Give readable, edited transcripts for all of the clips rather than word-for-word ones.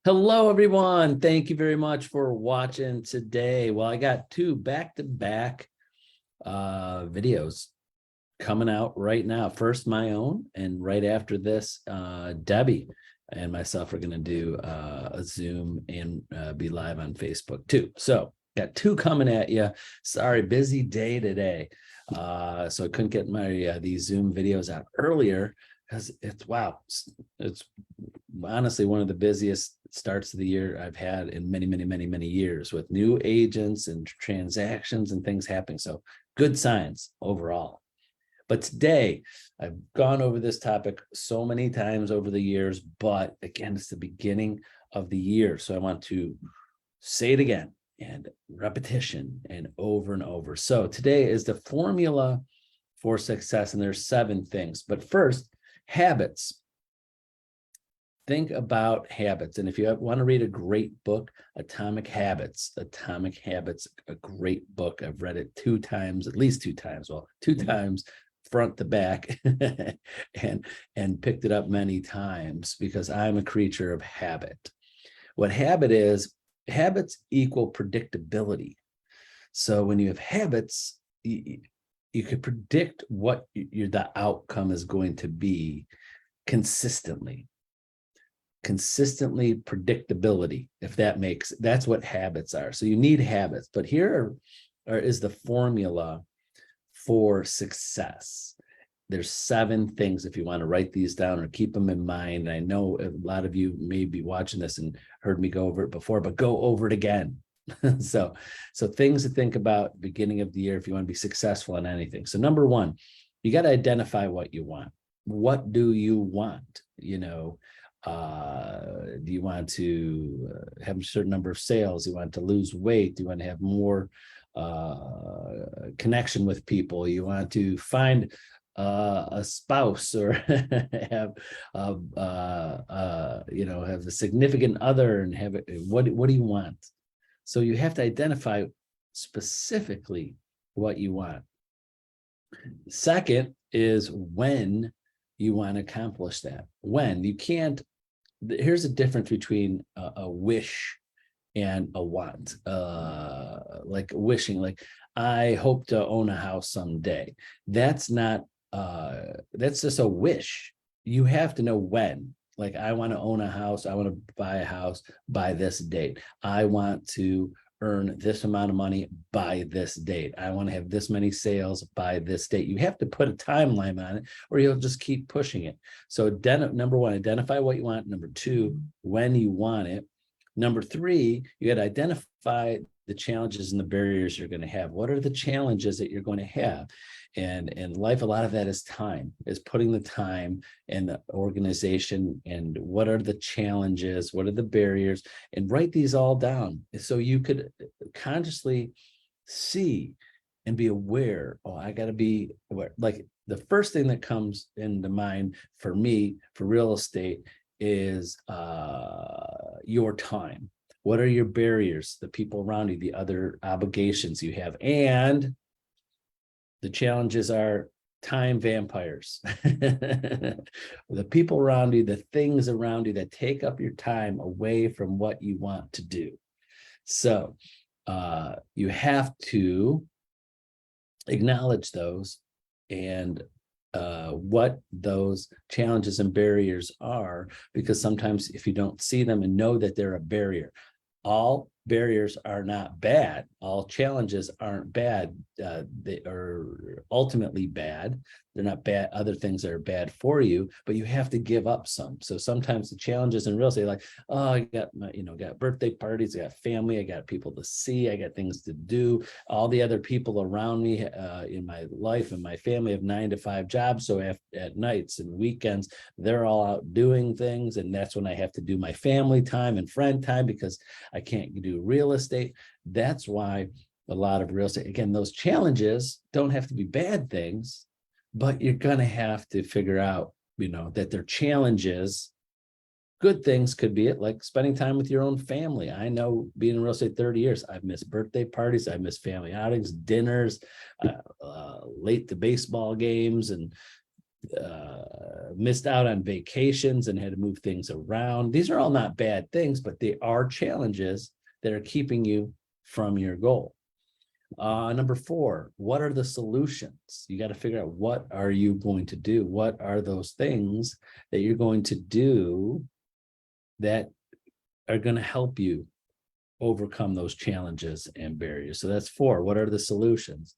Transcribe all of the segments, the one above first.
Hello, everyone. Thank you very much for watching today. Well, I got two back-to-back videos coming out right now. First, my own, and right after this, Debbie and myself are going to do a Zoom and be live on Facebook too. So, got two coming at you. Sorry, busy day today. So I couldn't get my these Zoom videos out earlier because it's honestly one of the busiest starts of the year I've had in many years, with new agents and transactions and things happening. So good signs overall. But today, I've gone over this topic so many times over the years, but again, it's the beginning of the year. So I want to say it again, and repetition and over. So today is the formula for success, and there's 7 things. But first, habits. Think about habits. And if you want to read a great book, Atomic Habits, a great book. I've read it 2 times, at least 2 times. Well, 2 times front to back and picked it up many times because I'm a creature of habit. What habit is, habits equal predictability. So when you have habits, you could predict what the outcome is going to be consistently predictability, if that's what habits are. So you need habits, but here is the formula for success. There's 7 things if you want to write these down or keep them in mind. And I know a lot of you may be watching this and heard me go over it before, but go over it again. so things to think about beginning of the year if you want to be successful in anything. So number 1, you got to identify what you want. What do you want? Do you want to have a certain number of sales? Do you want to lose weight? Do you want to have more connection with people? You want to find a spouse, or have have a significant other, and have what do you want? So you have to identify specifically what you want. Second is when you want to accomplish that. When you can't, here's the difference between a wish and a want. Like wishing, like I hope to own a house someday. That's not, that's just a wish. You have to know when. Like, I want to own a house. I want to buy a house by this date. I want to earn this amount of money by this date. I want to have this many sales by this date. You have to put a timeline on it, or you'll just keep pushing it. So number 1, identify what you want. Number 2, when you want it. Number 3, you got to identify the challenges and the barriers you're going to have. What are the challenges that you're going to have? And in life, a lot of that is time, is putting the time and the organization, and what are the challenges, what are the barriers, and write these all down so you could consciously see and be aware. Oh, I got to be aware. Like, the first thing that comes into mind for me for real estate is your time. What are your barriers, the people around you, the other obligations you have? And the challenges are time vampires. The people around you, the things around you that take up your time away from what you want to do. So you have to acknowledge those, and what those challenges and barriers are, because sometimes if you don't see them and know that they're a barrier, all barriers are not bad. All challenges aren't bad. They are ultimately bad. They're not bad. Other things are bad for you, but you have to give up some. So sometimes the challenges in real estate, like, oh, I got got birthday parties, I got family, I got people to see, I got things to do. All the other people around me in my life and my family have 9 to 5 jobs. So at nights and weekends, they're all out doing things. And that's when I have to do my family time and friend time, because I can't do real estate. That's why a lot of real estate, again, those challenges don't have to be bad things, but you're going to have to figure out, that they're challenges. Good things could be it, like spending time with your own family. I know, being in real estate 30 years, I've missed birthday parties, I've missed family outings, dinners, late to baseball games, and missed out on vacations and had to move things around. These are all not bad things, but they are challenges that are keeping you from your goal. Number 4, what are the solutions? You got to figure out, what are you going to do? What are those things that you're going to do that are going to help you overcome those challenges and barriers? So that's 4. What are the solutions?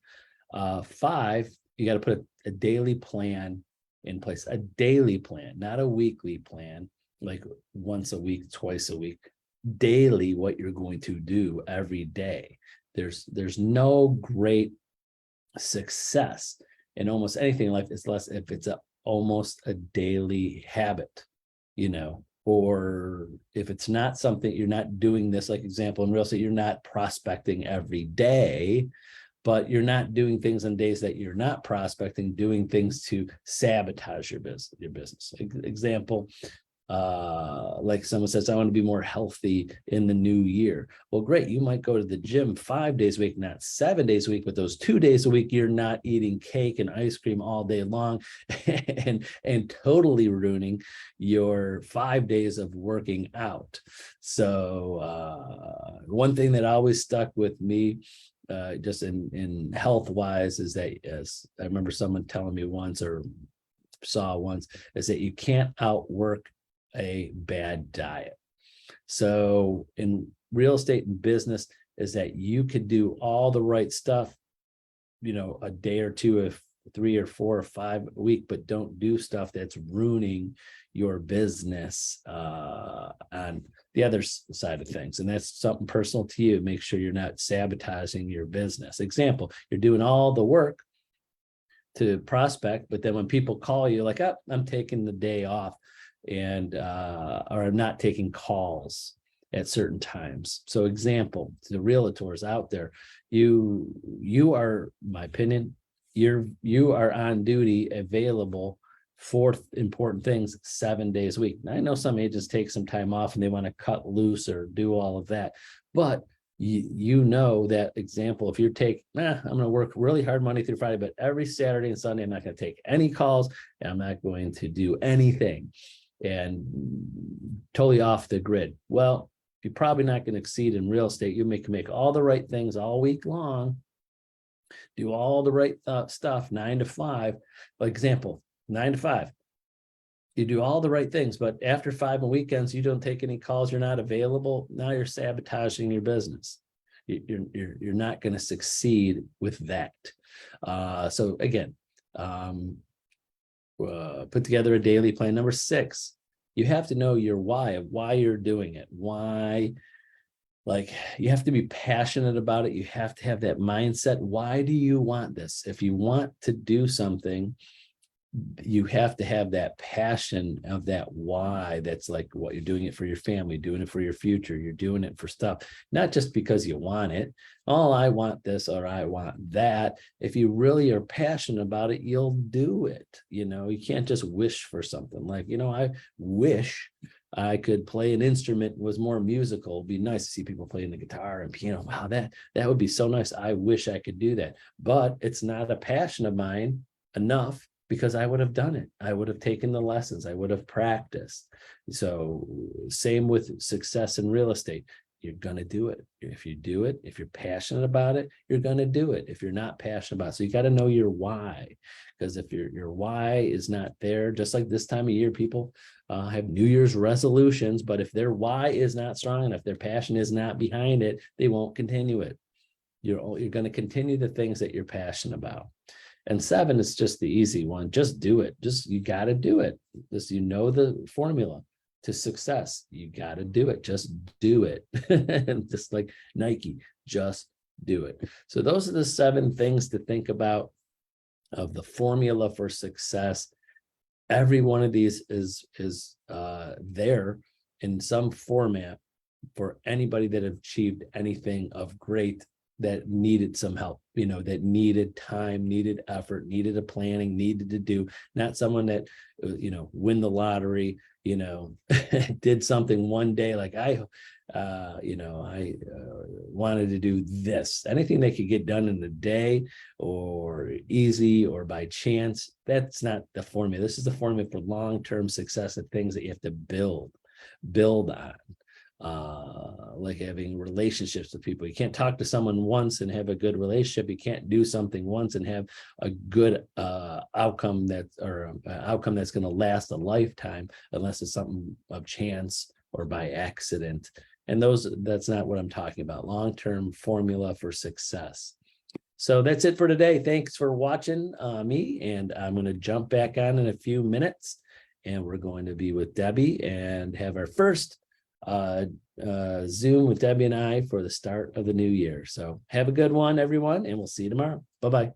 5, you got to put a daily plan in place, a daily plan, not a weekly plan, like once a week, twice a week, daily, what you're going to do every day. There's no great success in almost anything in life, it's less if it's almost a daily habit, or if it's not something, you're not doing this, like example in real estate, you're not prospecting every day, but you're not doing things on days that you're not prospecting, doing things to sabotage your business. Example, like someone says, I want to be more healthy in the new year. Well, great. You might go to the gym 5 days a week, not 7 days a week, but those 2 days a week, you're not eating cake and ice cream all day long and totally ruining your 5 days of working out. So one thing that always stuck with me, just in health wise, is that, as I remember someone telling me once, or saw once, is that you can't outwork a bad diet. So in real estate and business, is that you could do all the right stuff, a day or two, if 3 or 4 or 5 a week, but don't do stuff that's ruining your business on the other side of things. And that's something personal to you. Make sure you're not sabotaging your business. Example, you're doing all the work to prospect, but then when people call you, like, oh, I'm taking the day off, and or I'm not taking calls at certain times. So example, to the realtors out there, you are, in my opinion, you are on duty, available for important things 7 days a week. Now, I know some agents take some time off and they want to cut loose or do all of that, but you know that, example, if you're I'm going to work really hard Monday through Friday, but every Saturday and Sunday, I'm not going to take any calls, and I'm not going to do anything, and totally off the grid. Well, you're probably not going to exceed in real estate. You can make all the right things all week long, do all the right stuff, 9 to 5. For example, 9 to 5. You do all the right things, but after 5 on weekends, you don't take any calls, you're not available. Now you're sabotaging your business. You're not going to succeed with that. So again, put together a daily plan. Number 6, you have to know your why, of why you're doing it. Why, like, you have to be passionate about it. You have to have that mindset. Why do you want this? If you want to do something, you have to have that passion of that why. That's like, what you're doing it for your family, doing it for your future. You're doing it for stuff, not just because you want it. Oh, I want this, or I want that. If you really are passionate about it, you'll do it. You can't just wish for something. Like, I wish I could play an instrument, was more musical. It'd be nice to see people playing the guitar and piano. Wow, that would be so nice. I wish I could do that, but it's not a passion of mine enough, because I would have done it. I would have taken the lessons. I would have practiced. So same with success in real estate. You're going to do it. If you do it, if you're passionate about it, you're going to do it. If you're not passionate about it, so you got to know your why, because if your why is not there, just like this time of year, people have New Year's resolutions, but if their why is not strong enough, their passion is not behind it, they won't continue it. You're going to continue the things that you're passionate about. And 7 is just the easy one. Just do it. You got to do it. The formula to success. You got to do it. Just do it. Just like Nike, just do it. So those are the 7 things to think about of the formula for success. Every one of these is there in some format for anybody that achieved anything of great, that needed some help, that needed time, needed effort, needed a planning, needed to do, not someone that, win the lottery, did something one day. Like, I wanted to do this. Anything they could get done in a day or easy or by chance, that's not the formula. This is the formula for long-term success of things that you have to build on. Like having relationships with people. You can't talk to someone once and have a good relationship. You can't do something once and have a good outcome that's going to last a lifetime, unless it's something of chance or by accident. And that's not what I'm talking about. Long-term formula for success. So that's it for today. Thanks for watching me, and I'm going to jump back on in a few minutes, and we're going to be with Debbie and have our first Zoom with Debbie and I for the start of the new year. So have a good one, everyone, and we'll see you tomorrow. Bye-bye.